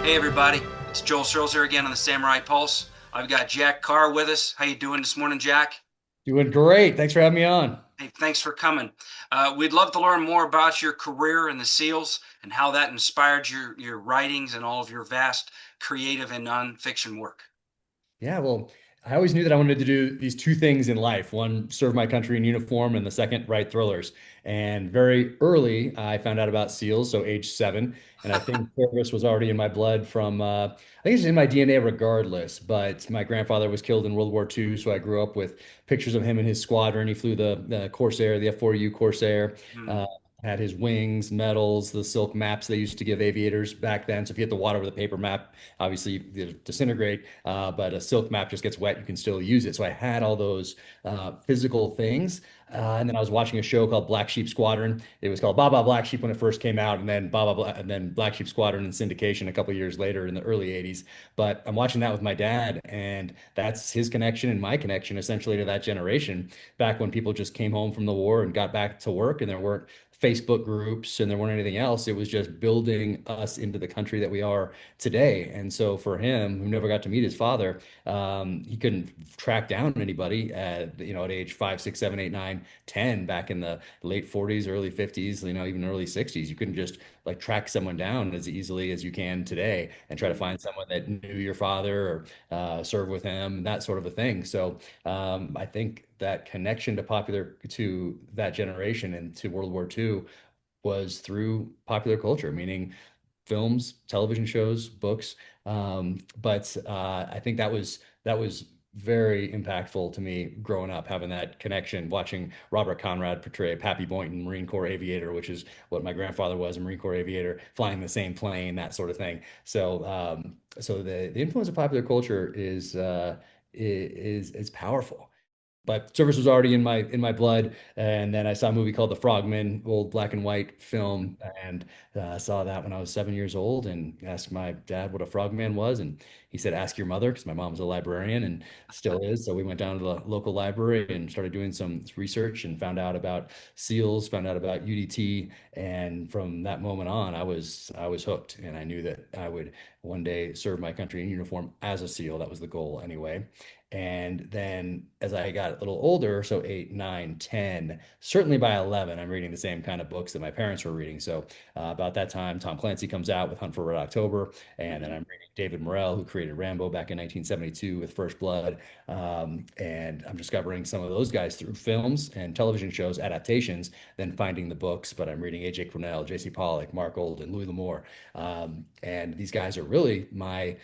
Hey everybody, it's Joel Searles here again on the Samurai Pulse. I've got Jack Carr with us. How you doing this morning, Jack? Doing great. Thanks for having me on. Hey, thanks for coming. We'd love to learn more about your career in the SEALs and how that inspired your writings and all of your vast creative and nonfiction work. Yeah, well, I always knew that I wanted to do these two things in life. One, serve my country in uniform, and the second, write thrillers. And very early, I found out about SEALs, so age 7. And I think service was already in my blood from, I think it's in my DNA regardless. But my grandfather was killed in World War II, so I grew up with pictures of him and his squadron. He flew the Corsair, the F-4U Corsair. Hmm. Uh, Had his wings, medals, the silk maps they used to give aviators back then. So if you hit the water with a paper map, obviously it disintegrate, but a silk map just gets wet, you can still use it. So I had all those physical things. And then I was watching a show called Black Sheep Squadron. It was called Baba Black Sheep when it first came out, and then and then Black Sheep Squadron in syndication a couple of years later in the early 80s. But I'm watching that with my dad, and that's his connection and my connection essentially to that generation back when people just came home from the war and got back to work, and there weren't Facebook groups and there weren't anything else. It was just building us into the country that we are today. And so for him, who never got to meet his father, he couldn't track down anybody at age 5, 6, 7, 8, 9, 10 back in the late 40s, early 50s, even early 60s. You couldn't just like track someone down as easily as you can today and try to find someone that knew your father or served with him, that sort of a thing. So I think that connection to that generation and to World War II was through popular culture, meaning films, television shows, books. But I think that was very impactful to me growing up, having that connection, watching Robert Conrad portray Pappy Boynton, Marine Corps aviator, which is what my grandfather was, a Marine Corps aviator, flying the same plane, that sort of thing. So the influence of popular culture is powerful. But service was already in my blood, and then I saw a movie called The Frogman, old black and white film, and saw that when I was 7 years old, and asked my dad what a frogman was, and he said, "Ask your mother," because my mom's a librarian and still is. So we went down to the local library and started doing some research and found out about SEALs, found out about UDT, and from that moment on, I was hooked, and I knew that I would one day serve my country in uniform as a SEAL. That was the goal anyway. And then as I got a little older, so 8, 9, 10, certainly by 11, I'm reading the same kind of books that my parents were reading. So about that time, Tom Clancy comes out with Hunt for Red October. And then Hmm. I'm reading David Morrell, who created Rambo back in 1972 with First Blood. And I'm discovering some of those guys through films and television shows, adaptations, then finding the books. But I'm reading A.J. Cornell, J.C. Pollock, Mark Olden, Louis L'Amour. And these guys are really my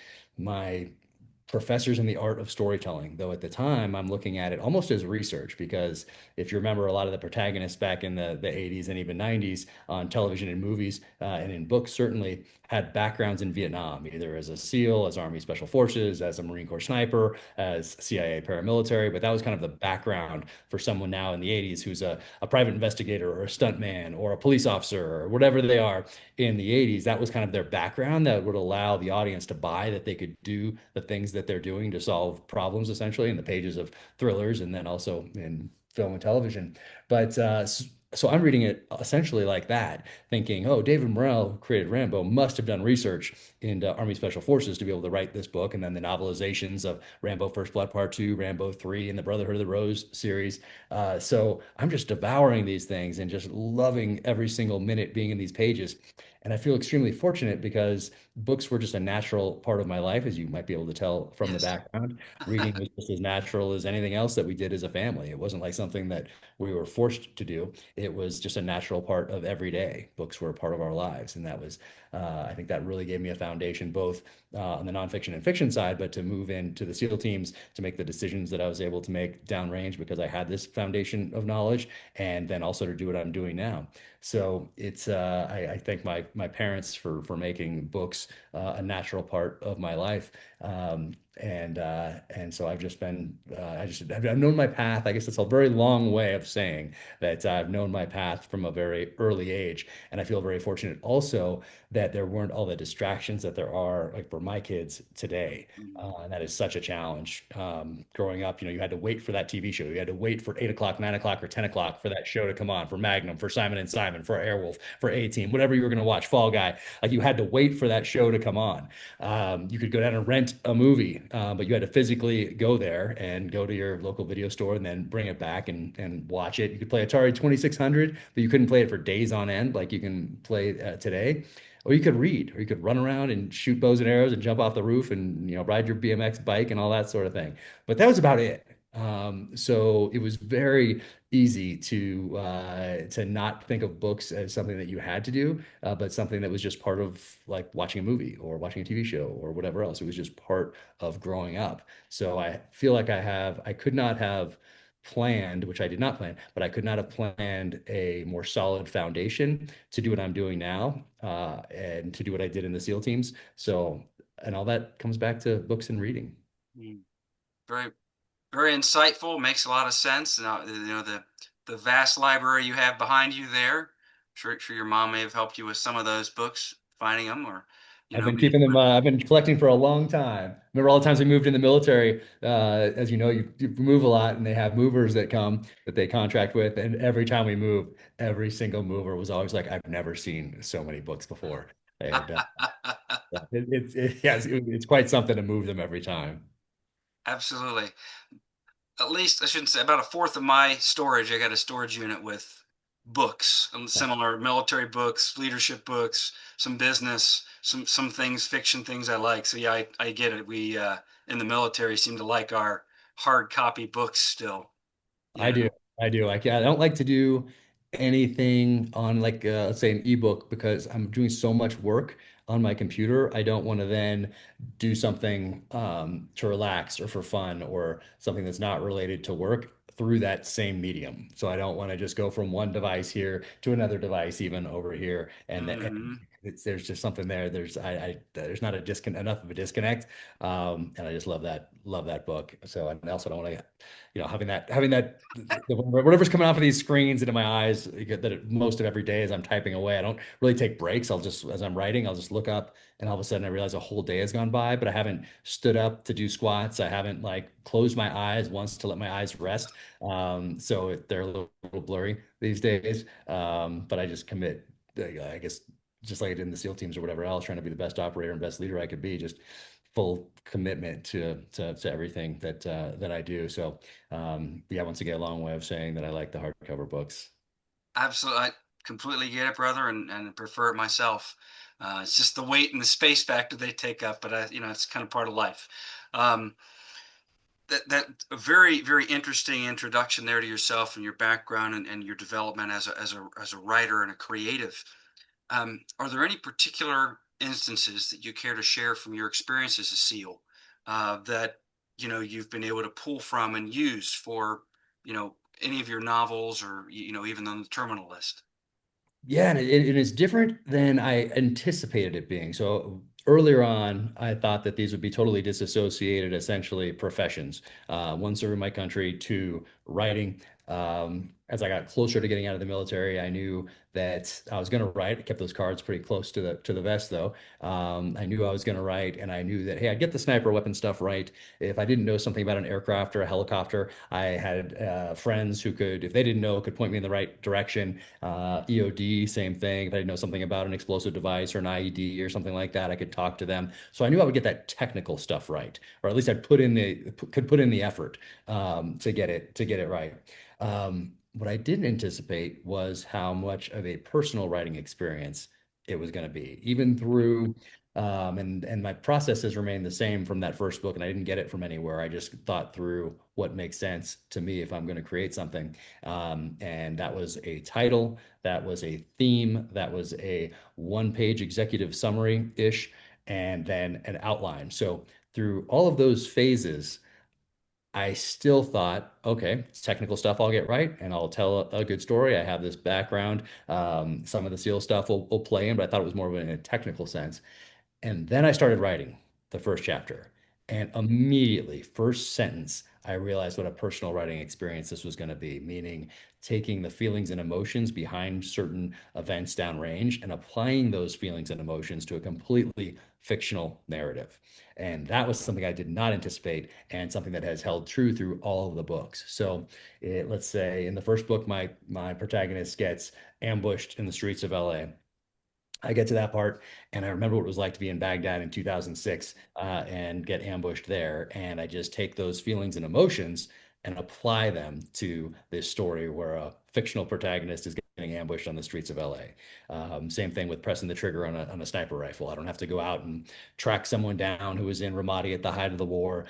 professors in the art of storytelling, though at the time I'm looking at it almost as research because if you remember a lot of the protagonists back in the 80s and even 90s on television and movies and in books certainly had backgrounds in Vietnam, either as a SEAL, as Army Special Forces, as a Marine Corps sniper, as CIA paramilitary, but that was kind of the background for someone now in the 80s who's a private investigator or a stuntman or a police officer or whatever they are in the 80s. That was kind of their background that would allow the audience to buy that they could do the things that they're doing to solve problems essentially in the pages of thrillers and then also in film and television. But so I'm reading it essentially like that, thinking, oh, David Morrell, who created Rambo, must have done research into Army Special Forces to be able to write this book. And then the novelizations of Rambo First Blood Part 2, Rambo 3, and the Brotherhood of the Rose series. So I'm just devouring these things and just loving every single minute being in these pages. And I feel extremely fortunate because books were just a natural part of my life, as you might be able to tell from the Yes. background. Reading was just as natural as anything else that we did as a family. It wasn't like something that we were forced to do. It was just a natural part of every day. Books were a part of our lives. And I think that really gave me a foundation, both on the nonfiction and fiction side, but to move into the SEAL teams to make the decisions that I was able to make downrange because I had this foundation of knowledge, and then also to do what I'm doing now. So I thank my parents for making books a natural part of my life. And so I've just been I've known my path. I guess it's a very long way of saying that I've known my path from a very early age, and I feel very fortunate also that there weren't all the distractions that there are like for my kids today. Mm, And that is such a challenge. Growing up, you had to wait for that TV show. You had to wait for 8 o'clock, 9 o'clock, or 10 o'clock for that show to come on, for Magnum, for Simon and Simon, for Airwolf, for A Team, whatever you were going to watch, Fall Guy. Like you had to wait for that show to come on. You could go down and rent a movie, but you had to physically go there and go to your local video store and then bring it back and watch it. You could play Atari 2600, but you couldn't play it for days on end like you can play today. Or you could read, or you could run around and shoot bows and arrows and jump off the roof and ride your BMX bike and all that sort of thing. But that was about it. So it was very easy to not think of books as something that you had to do, but something that was just part of like watching a movie or watching a TV show or whatever else. It was just part of growing up. So I feel like I could not have planned, which I did not plan, but I could not have planned a more solid foundation to do what I'm doing now, and to do what I did in the SEAL teams. So, and all that comes back to books and reading. mm. Very, very insightful. Makes a lot of sense. Now, the vast library you have behind you there. Sure your mom may have helped you with some of those books, finding them, or I've been being keeping them. able I've been collecting for a long time. Remember all the times we moved in the military. As you know, you move a lot, and they have movers that come that they contract with. And every time we moved, every single mover was always like, "I've never seen so many books before." And to. yes, it's quite something to move them every time. Absolutely. At least I shouldn't say about a fourth of my storage. I got a storage unit with books, similar military books, leadership books, some business, some things, fiction things I like. So yeah, I get it. We in the military seem to like our hard copy books still. You I know. do. I do. I don't like to do anything on like let's say an ebook because I'm doing so much work on my computer. I don't want to then do something to relax or for fun or something that's not related to work through that same medium. So I don't want to just go from one device here to another device even over here and Hmm. there's just something there. There's not a disconnect enough of a disconnect. And I just love that book. So I also don't want to having that whatever's coming off of these screens into my eyes most of every day as I'm typing away. I don't really take breaks. As I'm writing, I'll just look up and all of a sudden I realize a whole day has gone by, but I haven't stood up to do squats. I haven't like closed my eyes once to let my eyes rest. So they're a little blurry these days. But I just commit, I guess, just like I did in the SEAL teams or whatever else, trying to be the best operator and best leader I could be, just full commitment to everything that I do. So yeah, once again, a long way of saying that I like the hardcover books. Absolutely, I completely get it, brother, and prefer it myself. It's just the weight and the space factor they take up, but it's kind of part of life. Um, that a very interesting introduction there to yourself and your background and your development as a writer and a creative. Are there any particular instances that you care to share from your experience as a SEAL that you've been able to pull from and use for any of your novels or even on the terminal list? Yeah, and it is different than I anticipated it being. So earlier on, I thought that these would be totally disassociated, essentially professions. One, serving my country, two, writing. As I got closer to getting out of the military, I knew that I was going to write. I kept those cards pretty close to the vest, though. I knew I was going to write, and I knew that hey, I'd get the sniper weapon stuff right. If I didn't know something about an aircraft or a helicopter, I had friends who could, if they didn't know, could point me in the right direction. EOD, same thing. If I didn't know something about an explosive device or an IED or something like that, I could talk to them. So I knew I would get that technical stuff right, or at least I'd could put in the effort to get it right. What I didn't anticipate was how much of a personal writing experience it was going to be, even through and my process has remained the same from that first book, and I didn't get it from anywhere. I just thought through what makes sense to me if I'm going to create something. And that was a title, that was a theme, that was a one-page executive summary-ish, and then an outline. So through all of those phases, I still thought, okay, it's technical stuff I'll get right, and I'll tell a good story. I have this background. Some of the SEAL stuff will play in, but I thought it was more of in a technical sense. And then I started writing the first chapter. And immediately, first sentence, I realized what a personal writing experience this was going to be, meaning taking the feelings and emotions behind certain events downrange and applying those feelings and emotions to a completely fictional narrative. And that was something I did not anticipate and something that has held true through all of the books. So let's say in the first book, my protagonist gets ambushed in the streets of LA. I get to that part, and I remember what it was like to be in Baghdad in 2006 and get ambushed there. And I just take those feelings and emotions and apply them to this story where a fictional protagonist is getting ambushed on the streets of LA. Same thing with pressing the trigger on a sniper rifle. I don't have to go out and track someone down who was in Ramadi at the height of the war,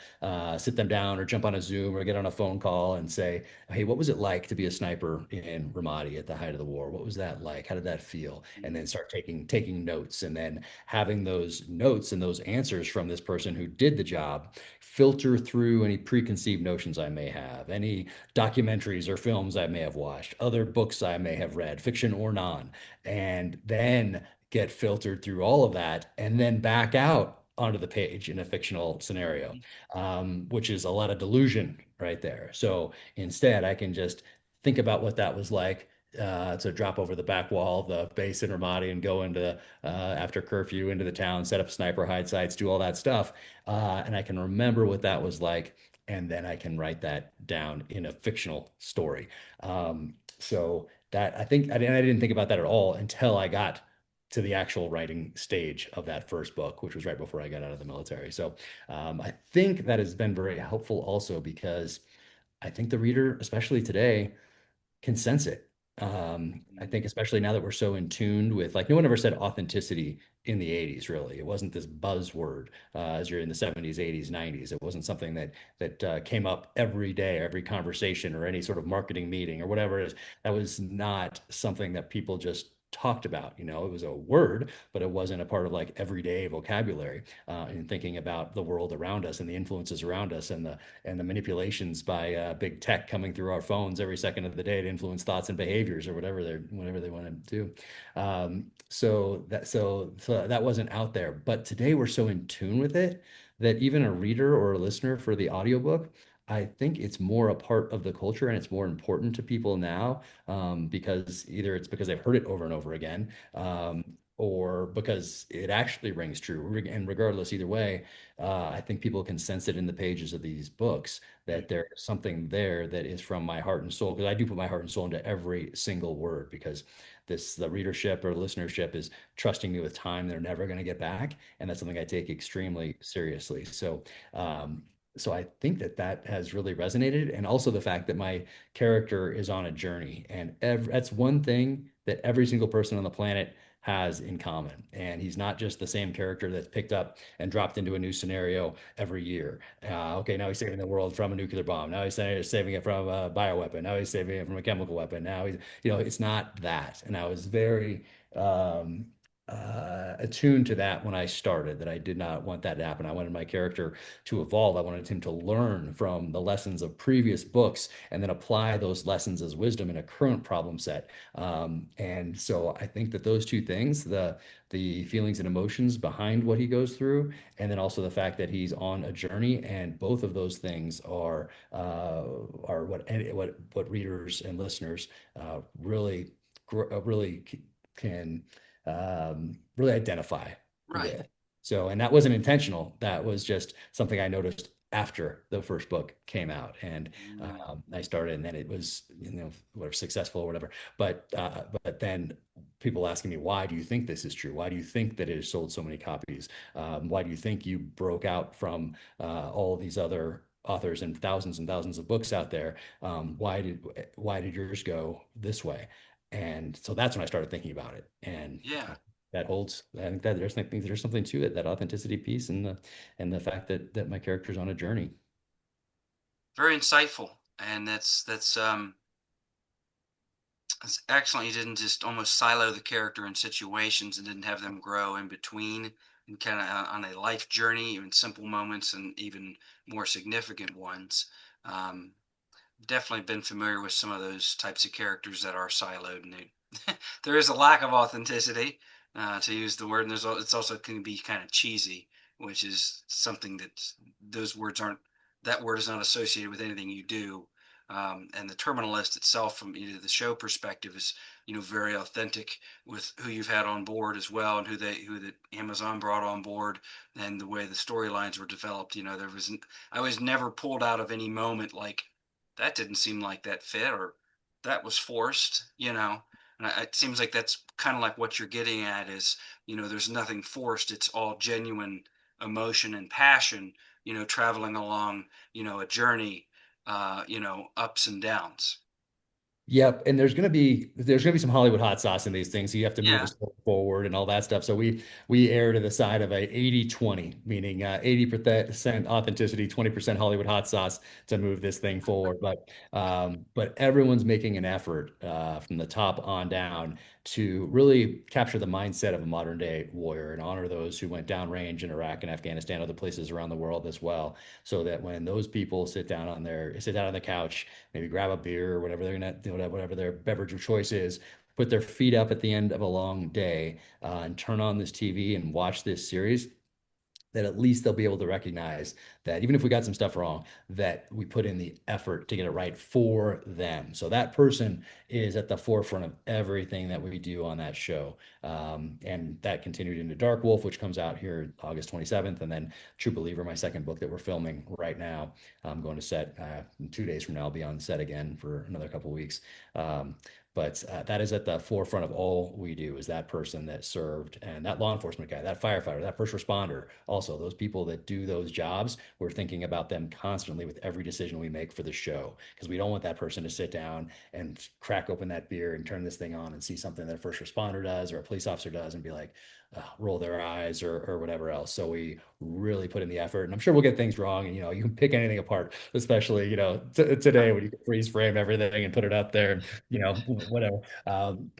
sit them down or jump on a Zoom or get on a phone call and say, hey, what was it like to be a sniper in Ramadi at the height of the war? What was that like? How did that feel? And then start taking notes, and then having those notes and those answers from this person who did the job filter through any preconceived notions I may have, any documentaries or films I may have watched, other books I may have read, fiction or non, and then get filtered through all of that and then back out onto the page in a fictional scenario, which is a lot of delusion right there. So instead, I can just think about what that was like to drop over the back wall of the base in Ramadi and go into after curfew into the town, set up sniper hide sites, do all that stuff, and I can remember what that was like, and then I can write that down in a fictional story. So that I didn't think about that at all until I got to the actual writing stage of that first book, which was right before I got out of the military. So I think that has been very helpful also because I think the reader, especially today, can sense it. I think especially now that we're so in tune with, like, no one ever said authenticity in the 80s, really. It wasn't this buzzword as you're in the 70s, 80s, 90s. It wasn't something that came up every day, every conversation or any sort of marketing meeting or whatever it is. That was not something that people just talked about. It was a word, but it wasn't a part of like everyday vocabulary in thinking about the world around us and the influences around us and the manipulations by big tech coming through our phones every second of the day to influence thoughts and behaviors or whatever they want to do. So that wasn't out there, but today we're so in tune with it that even a reader or a listener for the audiobook, I think it's more a part of the culture and it's more important to people now because either it's because they've heard it over and over again, or because it actually rings true. And regardless, either way, I think people can sense it in the pages of these books that Mhm. there's something there that is from my heart and soul. Because I do put my heart and soul into every single word because the readership or listenership is trusting me with time they're never going to get back, and that's something I take extremely seriously. Um, so I think that has really resonated, and also the fact that my character is on a journey, and that's one thing that every single person on the planet has in common. And he's not just the same character that's picked up and dropped into a new scenario every year. Okay, now he's saving the world from a nuclear bomb. Now he's saving it from a bioweapon. Now he's saving it from a chemical weapon. Now it's not that. And I was very um, attuned to that when I started, that I did not want that to happen. I wanted my character to evolve. I wanted him to learn from the lessons of previous books and then apply those lessons as wisdom in a current problem set. And so I think that those two things, the feelings and emotions behind what he goes through, and then also the fact that he's on a journey, and both of those things are what readers and listeners really can really identify Right. with. So, and that wasn't intentional. That was just something I noticed after the first book came out, and Mm. I started, and then it was, whatever, successful or whatever. But then people asking me, why do you think this is true? Why do you think that it has sold so many copies? Why do you think you broke out from all these other authors and thousands of books out there? Why did yours go this way? And so that's when I started thinking about it. And Yeah. that holds, I think that there's something to it, that authenticity piece and the fact that my character's on a journey. Very insightful. And that's excellent. You didn't just almost silo the character in situations and didn't have them grow in between and kind of on a life journey, even simple moments and even more significant ones. Um, Definitely been familiar with some of those types of characters that are siloed, and there is a lack of authenticity, to use the word, and it's also can be kind of cheesy which is something that those words aren't, that word is not associated with anything you do. And the terminalist itself, from the show perspective, is very authentic with who you've had on board as well, and who that Amazon brought on board, and the way the storylines were developed. There wasn't, I was never pulled out of any moment like that didn't seem like that fit, or that was forced. And it seems like that's kind of like what you're getting at is, there's nothing forced. It's all genuine emotion and passion, traveling along, a journey, ups and downs. Yep, and there's gonna be some Hollywood hot sauce in these things. So you have to move a Yeah. story forward and all that stuff. So we err to the side of a 80-20, meaning 80% authenticity, 20% Hollywood hot sauce to move this thing forward. But everyone's making an effort from the top on down to really capture the mindset of a modern day warrior and honor those who went downrange in Iraq and Afghanistan, other places around the world as well, so that when those people sit down on the couch, maybe grab a beer or whatever they're gonna do, whatever their beverage of choice is, put their feet up at the end of a long day, and turn on this TV and watch this series, that at least they'll be able to recognize that even if we got some stuff wrong, that we put in the effort to get it right for them. So that person is at the forefront of everything that we do on that show. And that continued into Dark Wolf, which comes out here August 27th. And then True Believer, my second book that we're filming right now. I'm going to set 2 days from now. I'll be on set again for another couple of weeks. Um, but that is at the forefront of all we do, is that person that served, and that law enforcement guy, that firefighter, that first responder. Also, those people that do those jobs, we're thinking about them constantly with every decision we make for the show, because we don't want that person to sit down and crack open that beer and turn this thing on and see something that a first responder does or a police officer does and be like, roll their eyes or whatever else. So we really put in the effort, and I'm sure we'll get things wrong. And you can pick anything apart, especially today when you can freeze frame everything and put it up there, and whatever.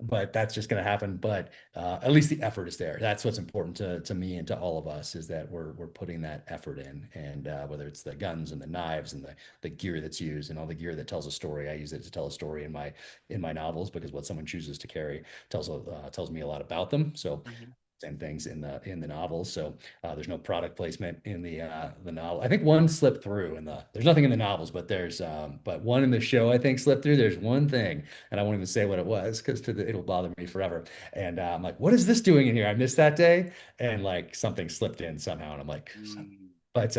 But that's just going to happen. But at least the effort is there. That's what's important to me and to all of us, is that we're putting that effort in, and whether it's the guns and the knives and the gear that's used and all the gear that tells a story. I use it to tell a story in my novels, because what someone chooses to carry tells me a lot about them. So Mhm. same things in the novels. So there's no product placement in the novel. I think one slipped through in the. There's nothing in the novels, but one in the show I think slipped through. There's one thing, and I won't even say what it was, because it'll bother me forever. And I'm like, what is this doing in here? I missed that day, and like something slipped in somehow, and I'm like, Mm. but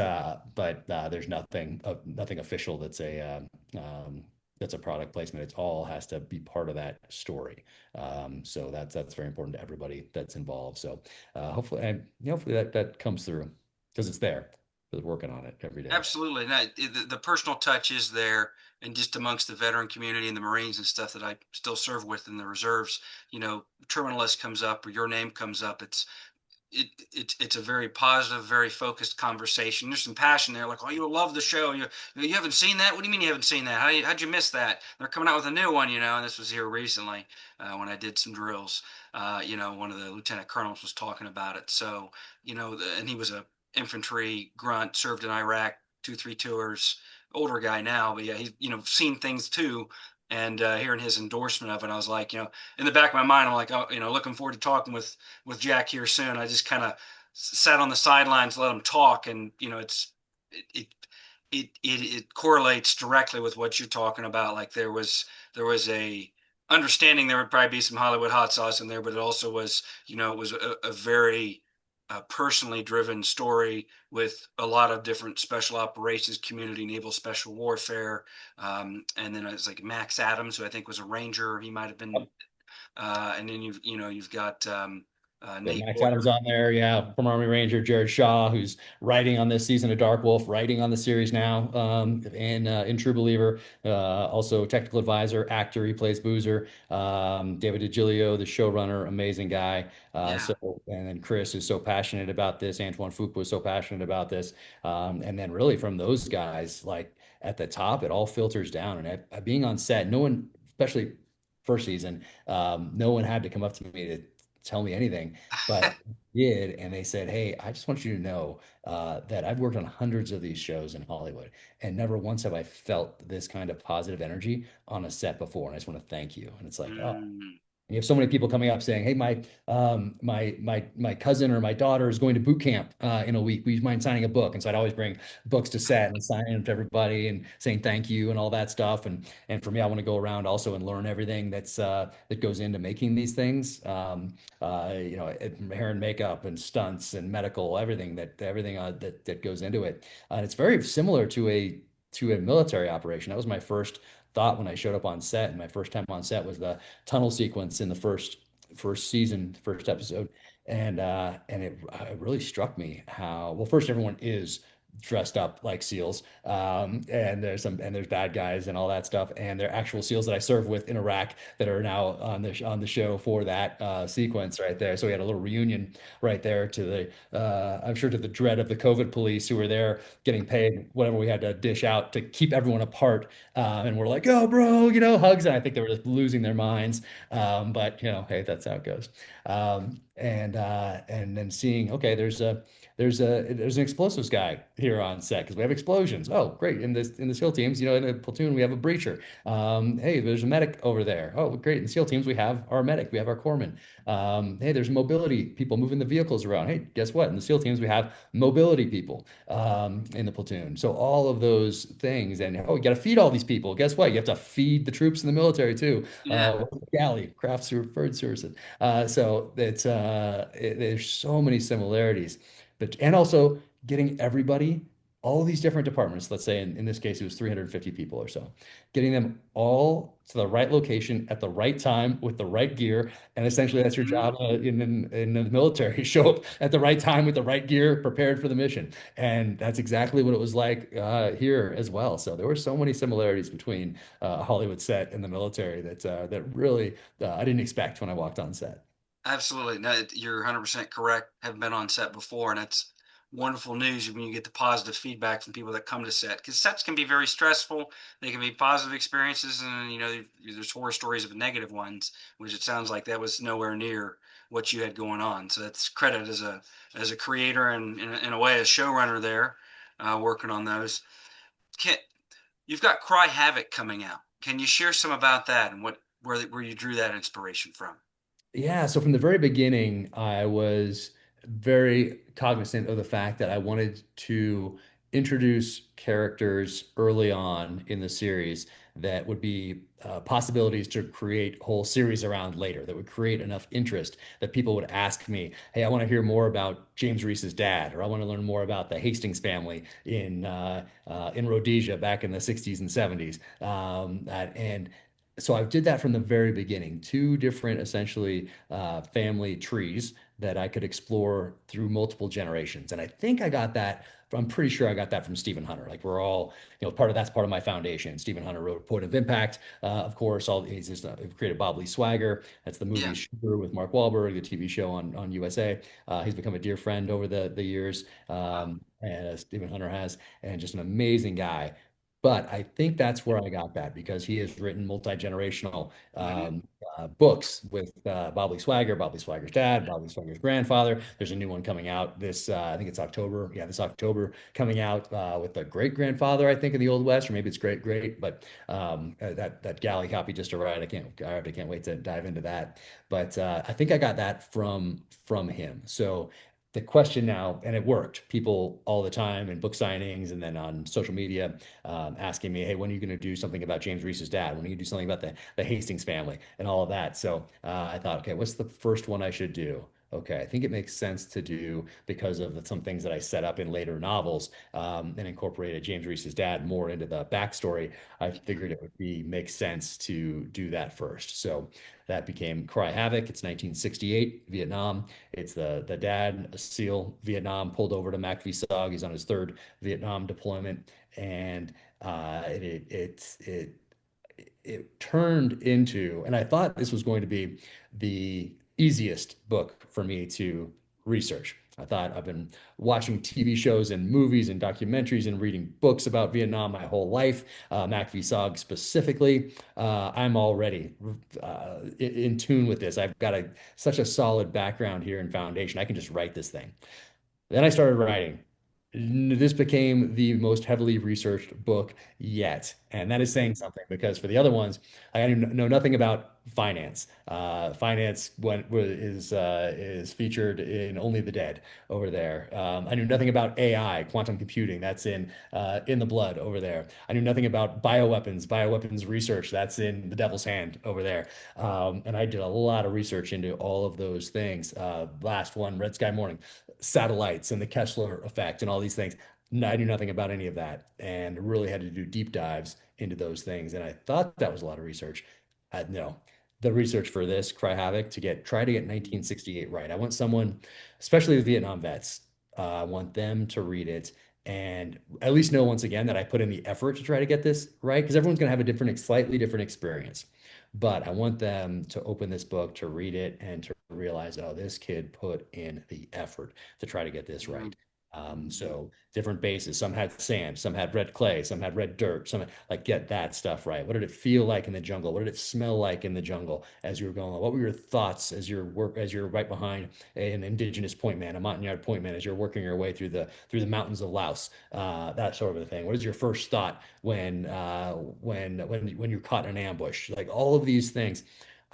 there's nothing official that's a product placement. It all has to be part of that story. So that's very important to everybody that's involved. So hopefully that comes through, because it's there. Because working on it every day. Absolutely. The personal touch is there, and just amongst the veteran community and the Marines and stuff that I still serve with in the reserves, terminalist comes up or your name comes up. It's a very positive, very focused conversation. There's some passion there, like, oh, you love the show. You haven't seen that? What do you mean you haven't seen that? How'd you miss that? They're coming out with a new one, and this was here recently when I did some drills. One of the lieutenant colonels was talking about it. So, and he was a infantry grunt, served in Iraq, 2, 3 tours, older guy now, but yeah, he's seen things too. And hearing his endorsement of it, I was like, in the back of my mind, I'm like, oh, looking forward to talking with Jack here soon. I just kind of sat on the sidelines, let him talk, and it it, it correlates directly with what you're talking about. Like there was a understanding there would probably be some Hollywood hot sauce in there, but it also was it was a very personally driven story with a lot of different special operations community, naval special warfare, and then it's like Max Adams, who I think was a ranger. He might have been, and then you've got Yeah, Nate Max Boyer. Adams on there, yeah, from Army Ranger. Jared Shaw, who's writing on this season of Dark Wolf, writing on the series now, in True Believer. Also technical advisor, actor, he plays Boozer. David DiGilio, the showrunner, amazing guy. Yeah. And then Chris is so passionate about this. Antoine Fuqua was so passionate about this. And then really from those guys, like at the top, it all filters down. And being on set, no one, especially first season, no one had to come up to me to tell me anything, but did, and they said, "Hey, I just want you to know that I've worked on hundreds of these shows in Hollywood, and never once have I felt this kind of positive energy on a set before, and I just want to thank you." And it's like, oh, Mm. You have so many people coming up saying, "Hey, my cousin or my daughter is going to boot camp in a week. Would you mind signing a book?" And so I'd always bring books to set and sign them to everybody and saying thank you and all that stuff. And for me, I want to go around also and learn everything that goes into making these things. Hair and makeup and stunts and medical, everything that goes into it. And it's very similar to a military operation. That was my first thought when I showed up on set. And my first time on set was the tunnel sequence in the first season, first episode, and it really struck me how well first everyone is dressed up like SEALs, and there's bad guys and all that stuff, and they're actual SEALs that I served with in Iraq that are now on the show for that sequence right there. So we had a little reunion right there to the I'm sure to the dread of the COVID police who were there getting paid whatever we had to dish out to keep everyone apart, and we're like, "Oh, bro," hugs, and I think they were just losing their minds. But hey, that's how it goes. And then seeing, okay, there's an explosives guy here on set because we have explosions. Oh, great! In the SEAL teams, in a platoon we have a breacher. Hey, there's a medic over there. Oh, great! In the SEAL teams we have our medic, we have our corpsman. Hey, there's mobility people moving the vehicles around. Hey, guess what? In the SEAL teams we have mobility people in the platoon. So all of those things, and you got to feed all these people. Guess what? You have to feed the troops in the military too. Yeah. Galley, craft food services. There's so many similarities, but and also getting everybody, all of these different departments. Let's say in this case it was 350 people or so, getting them all to the right location at the right time with the right gear, and essentially that's your Mhm. job in the military. Show up at the right time with the right gear, prepared for the mission, and that's exactly what it was like here as well. So there were so many similarities between a Hollywood set and the military that really I didn't expect when I walked on set. Absolutely. No, you're 100% correct. Have been on set before, and it's wonderful news when you get the positive feedback from people that come to set. Because sets can be very stressful. They can be positive experiences, and there's horror stories of negative ones, which it sounds like that was nowhere near what you had going on. So that's credit as a creator and in a way a showrunner there, working on those. Can, you've got Cry Havoc coming out. Can you share some about that and where you drew that inspiration from? Yeah, so from the very beginning, I was very cognizant of the fact that I wanted to introduce characters early on in the series that would be possibilities to create whole series around later, that would create enough interest that people would ask me, "Hey, I want to hear more about James Reese's dad," or "I want to learn more about the Hastings family in Rhodesia back in the 60s and 70s." And so I did that from the very beginning, two different essentially family trees that I could explore through multiple generations. And I think I got that. I'm pretty sure I got that from Stephen Hunter. Like we're all, that's part of my foundation. Stephen Hunter wrote Point of Impact, of course. He's just created Bob Lee Swagger. That's the movie Yeah. Shooter with Mark Wahlberg, the TV show on USA. He's become a dear friend over the years, Wow. and Stephen Hunter has, and just an amazing guy. But I think that's where I got that because he has written multi-generational Hmm. books with Bob Lee Swagger, Bob Lee Swagger's dad, Bob Lee Swagger's grandfather. There's a new one coming out I think it's October. Yeah, this October coming out with the great grandfather, I think, in the Old West, or maybe it's great great. But that galley copy just arrived. I can't wait to dive into that. But I think I got that from him. So the question now, and it worked. People all the time in book signings and then on social media asking me, "Hey, when are you going to do something about James Reese's dad? When are you going to do something about the Hastings family and all of that?" So I thought, okay, what's the first one I should do? Okay, I think it makes sense to do because of some things that I set up in later novels and incorporated James Reese's dad more into the backstory. I figured it would make sense to do that first. So that became Cry Havoc. It's 1968, Vietnam. It's the dad, a SEAL, Vietnam, pulled over to MACV-SOG. He's on his third Vietnam deployment, and it turned into, and I thought this was going to be the easiest book for me to research. I thought I've been watching TV shows and movies and documentaries and reading books about Vietnam my whole life, MACV-SOG specifically. I'm already in tune with this. I've got such a solid background here and foundation. I can just write this thing. Then I started writing. This became the most heavily researched book yet. And that is saying something because for the other ones, I know nothing about finance. Finance is featured in Only the Dead over there. I knew nothing about AI, quantum computing. That's in the Blood over there. I knew nothing about bioweapons research. That's in The Devil's Hand over there. And I did a lot of research into all of those things. Last one, Red Sky Morning, satellites and the Kessler effect and all these things. No, I knew nothing about any of that and really had to do deep dives into those things. And I thought that was a lot of research. No, the research for this, Cry Havoc, try to get 1968 right. I want someone, especially the Vietnam vets, I want them to read it and at least know once again that I put in the effort to try to get this right because everyone's going to have a slightly different experience. But I want them to open this book, to read it, and to realize, oh, this kid put in the effort to try to get this right. So different bases. Some had sand, some had red clay, some had red dirt, some like get that stuff right. What did it feel like in the jungle? What did it smell like in the jungle as you were going? What were your thoughts as you're right behind an indigenous point man, a Montagnard point man, as you're working your way through the mountains of Laos, that sort of a thing. What is your first thought when you're caught in an ambush? Like all of these things.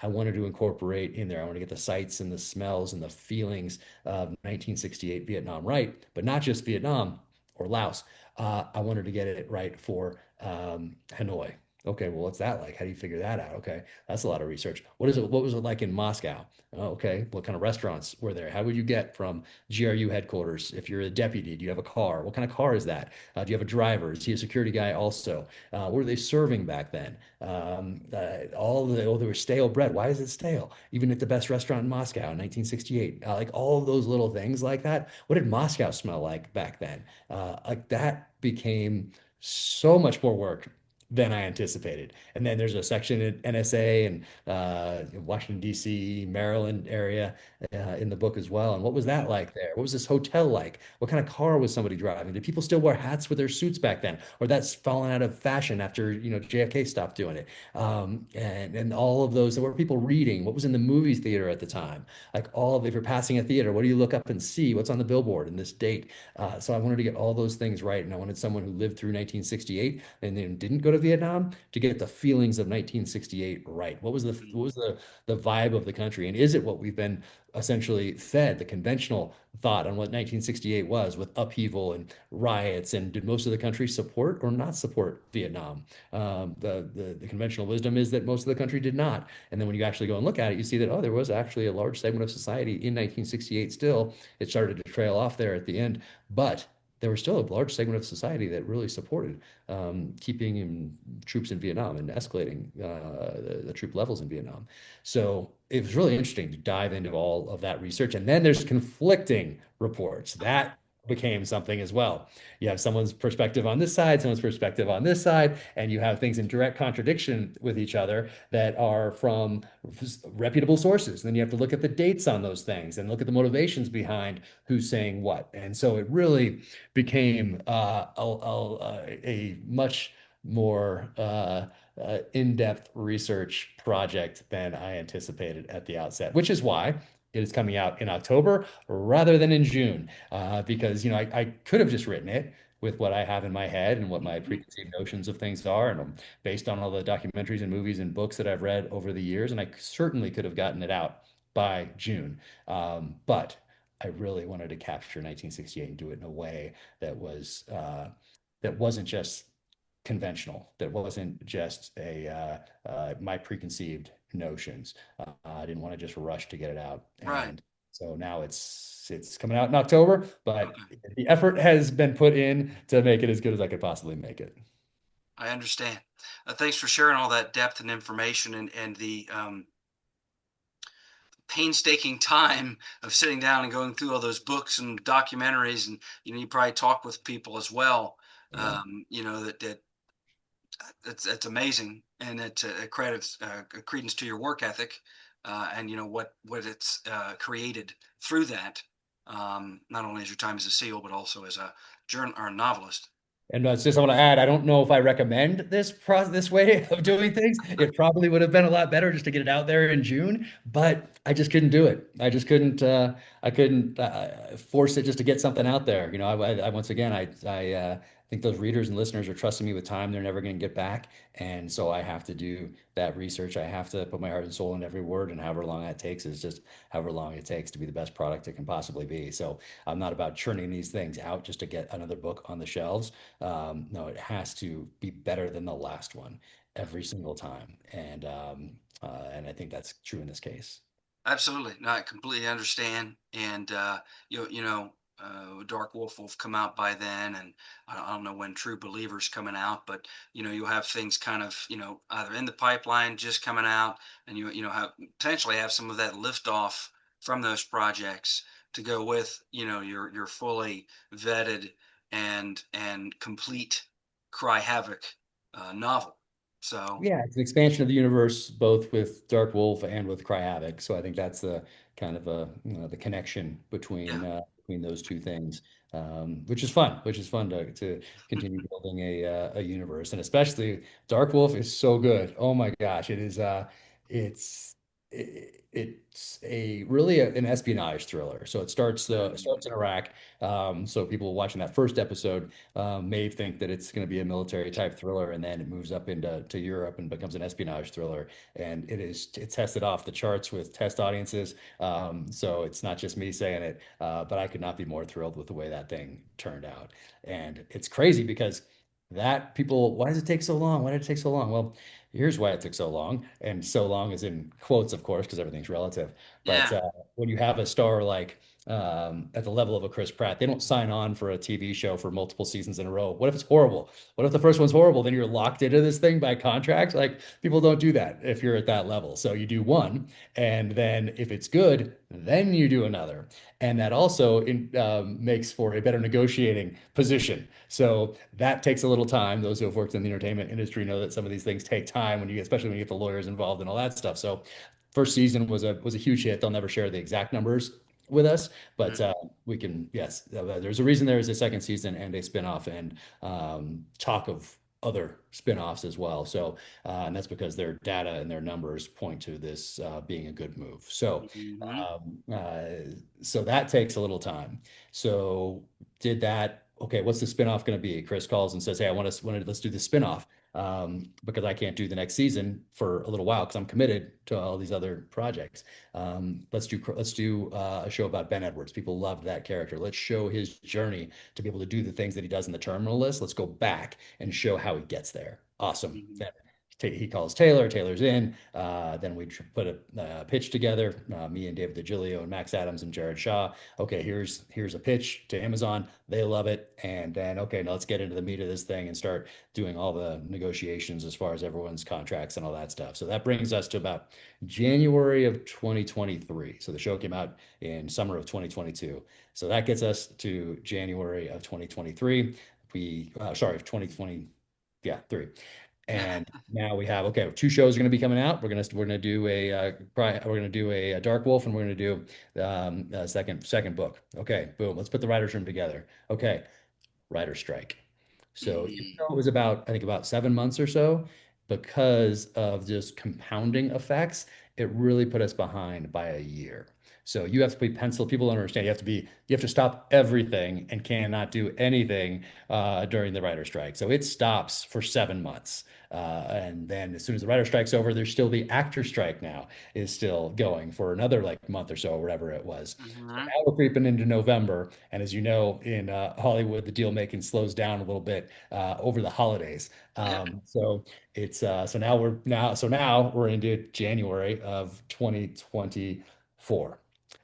I wanted to incorporate in there. I want to get the sights and the smells and the feelings of 1968 Vietnam right, but not just Vietnam or Laos. I wanted to get it right for Hanoi. Okay, well, what's that like? How do you figure that out? Okay, that's a lot of research. What is it? What was it like in Moscow? Okay, what kind of restaurants were there? How would you get from GRU headquarters if you're a deputy? Do you have a car? What kind of car is that? Do you have a driver? Is he a security guy also? What were they serving back then? There was stale bread. Why is it stale? Even at the best restaurant in Moscow in 1968, like all of those little things like that. What did Moscow smell like back then? Like that became so much more work than I anticipated. And then there's a section in NSA and Washington, D.C., Maryland area in the book as well. And what was that like there? What was this hotel like? What kind of car was somebody driving? Did people still wear hats with their suits back then? Or that's fallen out of fashion after, JFK stopped doing it. And all of those, were people reading? What was in the movies theater at the time? Like if you're passing a theater, what do you look up and see? What's on the billboard in this date? So I wanted to get all those things right. And I wanted someone who lived through 1968 and then didn't go to Vietnam to get the feelings of 1968 right. What was the vibe of the country? And is it what we've been essentially fed, the conventional thought on what 1968 was with upheaval and riots? And did most of the country support or not support Vietnam? The conventional wisdom is that most of the country did not. And then when you actually go and look at it, you see that, oh, there was actually a large segment of society in 1968 still. It started to trail off there at the end, but there was still a large segment of society that really supported keeping troops in Vietnam and escalating the troop levels in Vietnam. So it was really interesting to dive into all of that research. And then there's conflicting reports. That became something as well. You have someone's perspective on this side, someone's perspective on this side, and you have things in direct contradiction with each other that are from reputable sources. Then you have to look at the dates on those things and look at the motivations behind who's saying what. And so it really became a much more in-depth research project than I anticipated at the outset, which is why it is coming out in October rather than in June. Because I could have just written it with what I have in my head and what my preconceived notions of things are, and based on all the documentaries and movies and books that I've read over the years, and I certainly could have gotten it out by June. But I really wanted to capture 1968 and do it in a way that wasn't just conventional, that wasn't just a my preconceived notions. I didn't want to just rush to get it out, Right. and so now it's coming out in October, but Okay. the effort has been put in to make it as good as I could possibly make it. I understand. Thanks for sharing all that depth and information and the painstaking time of sitting down and going through all those books and documentaries, and you probably talk with people as well. Yeah. That's amazing, and it credits a credence to your work ethic, and what it's created through that. Not only as your time as a SEAL, but also as a journal or a novelist. And it's just I want to add, I don't know if I recommend this way of doing things. It probably would have been a lot better just to get it out there in June, but I just couldn't do it. I couldn't force it just to get something out there. I once again, I think those readers and listeners are trusting me with time they're never going to get back. And so I have to do that research. I have to put my heart and soul in every word, and however long that takes is just however long it takes to be the best product it can possibly be. So I'm not about churning these things out just to get another book on the shelves. No, it has to be better than the last one every single time. And I think that's true in this case. Absolutely. No, I completely understand. And Dark Wolf will have come out by then, and I don't know when True Believer's coming out, but you'll have things kind of either in the pipeline just coming out, and have potentially have some of that lift off from those projects to go with your fully vetted and complete Cry Havoc novel. So Yeah, it's an expansion of the universe, both with Dark Wolf and with Cry Havoc. So I think that's the kind of the connection yeah. between those two things, which is fun to continue building a universe, and especially Dark Wolf is so good. Oh my gosh, it's it's a really an espionage thriller. So it Mm, starts in Iraq. So people watching that first episode may think that it's going to be a military type thriller, and then it moves up into Europe and becomes an espionage thriller. And it's tested off the charts with test audiences. So it's not just me saying it, but I could not be more thrilled with the way that thing turned out. And it's crazy because that people, why does it take so long? Why did it take so long? Well, here's why it took so long, and so long is in quotes, of course, because everything's relative. But yeah. when you have a star like at the level of a Chris Pratt. They don't sign on for a TV show for multiple seasons in a row. What if it's horrible? What if the first one's horrible? Then you're locked into this thing by contract. Like people don't do that if you're at that level. So you do one, and then if it's good, then you do another. And that also makes for a better negotiating position. So that takes a little time. Those who have worked in the entertainment industry know that some of these things take time when you, especially when you get the lawyers involved and all that stuff. So first season was a huge hit. They'll never share the exact numbers with us, but Mm, we can, yes, there's a reason there is a second season and a spinoff and talk of other spinoffs as well. So, and that's because their data and their numbers point to this being a good move. mhm. So that takes a little time. So did that. Okay, what's the spinoff going to be? Chris calls and says, "Hey, let's do the spinoff because I can't do the next season for a little while because I'm committed to all these other projects. Let's do a show about Ben Edwards. People loved that character. Let's show his journey to be able to do the things that he does in the terminal list. Let's go back and show how he gets there. Awesome. Mhm. Then he calls Taylor. Taylor's in. Then we put a pitch together. Me and David DiGilio and Max Adams and Jared Shaw. Okay, here's a pitch to Amazon. They love it. And then okay, now let's get into the meat of this thing and start doing all the negotiations as far as everyone's contracts and all that stuff. So that brings us to about January of 2023. So the show came out in summer of 2022. So that gets us to January of 2023. Sorry, 2020, yeah, three. Yeah. And now we have okay, two shows are going to be coming out. We're gonna do a Dark Wolf, and we're gonna do a second book. Okay, boom. Let's put the writers' room together. Okay, writer strike. So even Mm, though it was about, I think about 7 months or so, because of just compounding effects, it really put us behind by a year. So you have to be pencil. People don't understand. You have to stop everything and cannot do anything during the writer strike. So it stops for 7 months. And then as soon as the writer strike's over, there's still the actor strike now is still going for another like month or so, or whatever it was. So mhm. now we're creeping into November, and as you know, in Hollywood, the deal making slows down a little bit over the holidays. Yeah. So it's so now we're into January of 2024,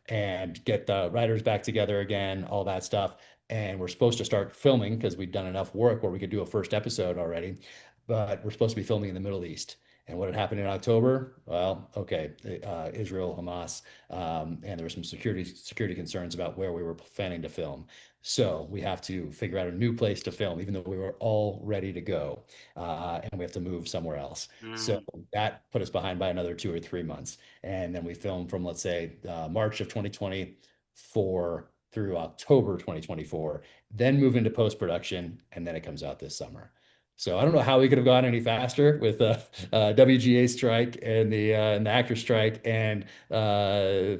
and get the writers back together again, all that stuff. And we're supposed to start filming because we've done enough work where we could do a first episode already, but we're supposed to be filming in the Middle East. And what had happened in October? Well, okay, Israel, Hamas, and there were some security concerns about where we were planning to film. So we have to figure out a new place to film, even though we were all ready to go, and we have to move somewhere else. So Mm, that put us behind by another 2 or 3 months, and then we filmed from let's say March of 2024 through October 2024, then move into post production, and then it comes out this summer. So I don't know how we could have gone any faster with WGA strike and the actor strike and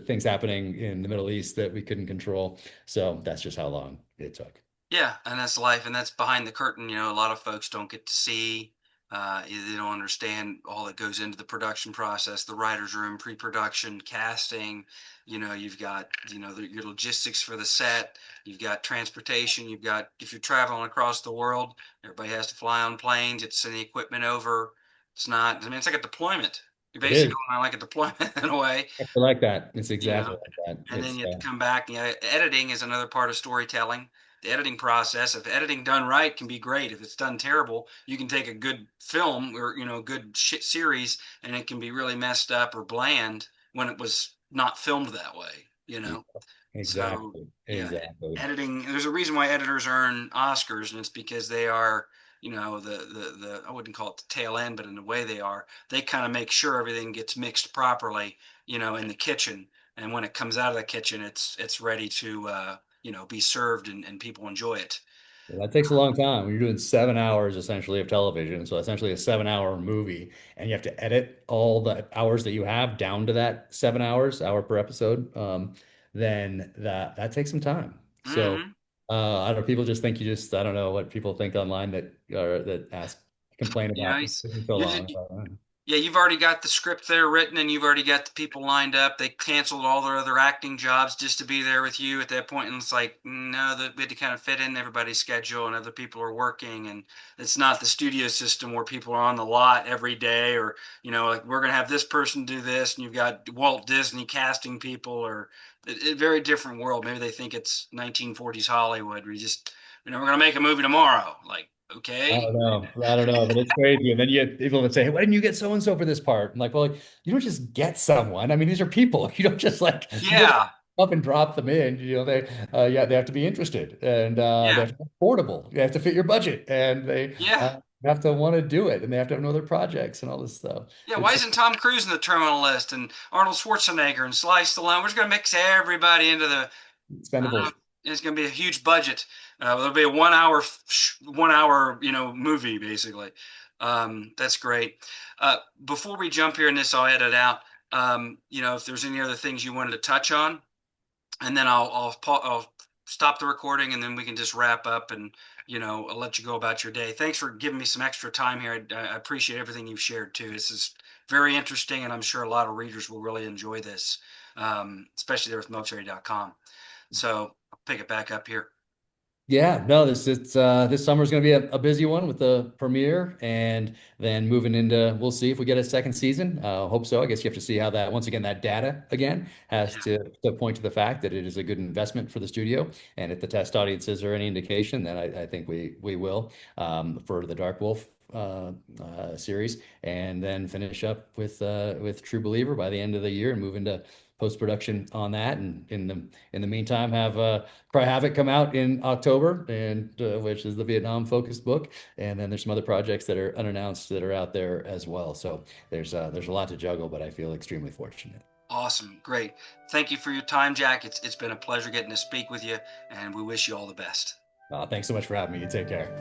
things happening in the Middle East that we couldn't control. So that's just how long it took. Yeah, and that's life, and that's behind the curtain. A lot of folks don't get to see. They don't understand all that goes into the production process, the writers' room, pre-production, casting. You've got your logistics for the set. You've got transportation. You've got if you're traveling across the world, everybody has to fly on planes. You have to send the equipment over. It's not. I mean, it's like a deployment. You're It basically is. going on like a deployment in a way. I like that. It's You exactly know, like that. and then It's you have to come back. Editing is another part of storytelling. The editing process, if editing done right, can be great. If it's done terrible, you can take a good film or good shit series, and it can be really messed up or bland when it was not filmed that way. yeah, So exactly. yeah, Exactly. editing. There's a reason why editors earn Oscars, and it's because they are, the I wouldn't call it the tail end, but in the way they are, they kind of make sure everything gets mixed properly, in the kitchen, and when it comes out of the kitchen, it's ready to be served and people enjoy it. Well, that takes a long time. When you're doing 7 hours essentially of television, so essentially a 7 hour movie, and you have to edit all the hours that you have down to that 7 hours, hour per episode, then that takes some time. So Hmm. I don't know, people just think I don't know what people think online that ask complain You know, about it's, taking so long. you Yeah, you've already got the script there written and you've already got the people lined up. They canceled all their other acting jobs just to be there with you at that point. And it's like, no, that we had to kind of fit in everybody's schedule and other people are working. And it's not the studio system where people are on the lot every day or, like we're going to have this person do this. And you've got Walt Disney casting people or a very different world. Maybe they think it's 1940s Hollywood where we're going to make a movie tomorrow. Like, I okay. don't know. I don't know, but it's crazy. And then you have people that say, hey, why didn't you get so and so for this part? I'm like, well, you don't just get someone. I mean, these are people. You don't just like you don't Yeah. up and drop them in. They have to be interested and they Yeah. have to be affordable. They have to fit your budget and they Yeah. have to want to do it and they have to have no other projects and all this stuff. Yeah, why It's isn't Tom Cruise in the terminal list and Arnold Schwarzenegger and Sly Stallone? We're just gonna mix everybody into the. Uh, expendables. it's gonna be a huge budget. There'll be a 1 hour, movie basically. That's great. Before we jump here, and this I'll edit out. If there's any other things you wanted to touch on, and then I'll stop the recording, and then we can just wrap up, and I'll let you go about your day. Thanks for giving me some extra time here. I appreciate everything you've shared too. This is very interesting, and I'm sure a lot of readers will really enjoy this, especially there with military.com. So I'll pick it back up here. Yeah, no, this summer is going to be a busy one with the premiere, and then moving into we'll see if we get a second season. Hope so. I guess you have to see how that once again that data again has Yeah, to point to the fact that it is a good investment for the studio, and if the test audiences are any indication, then I think we will for the Dark Wolf series, and then finish up with True Believer by the end of the year and move into post production on that, and in the meantime have Cry Havoc come out in October, and which is the Vietnam focused book. And then there's some other projects that are unannounced that are out there as well. So there's a lot to juggle, but I feel extremely fortunate. awesome, great. Thank you for your time, Jack. It's been a pleasure getting to speak with you, and we wish you all the best. Thanks so much for having me. You take care.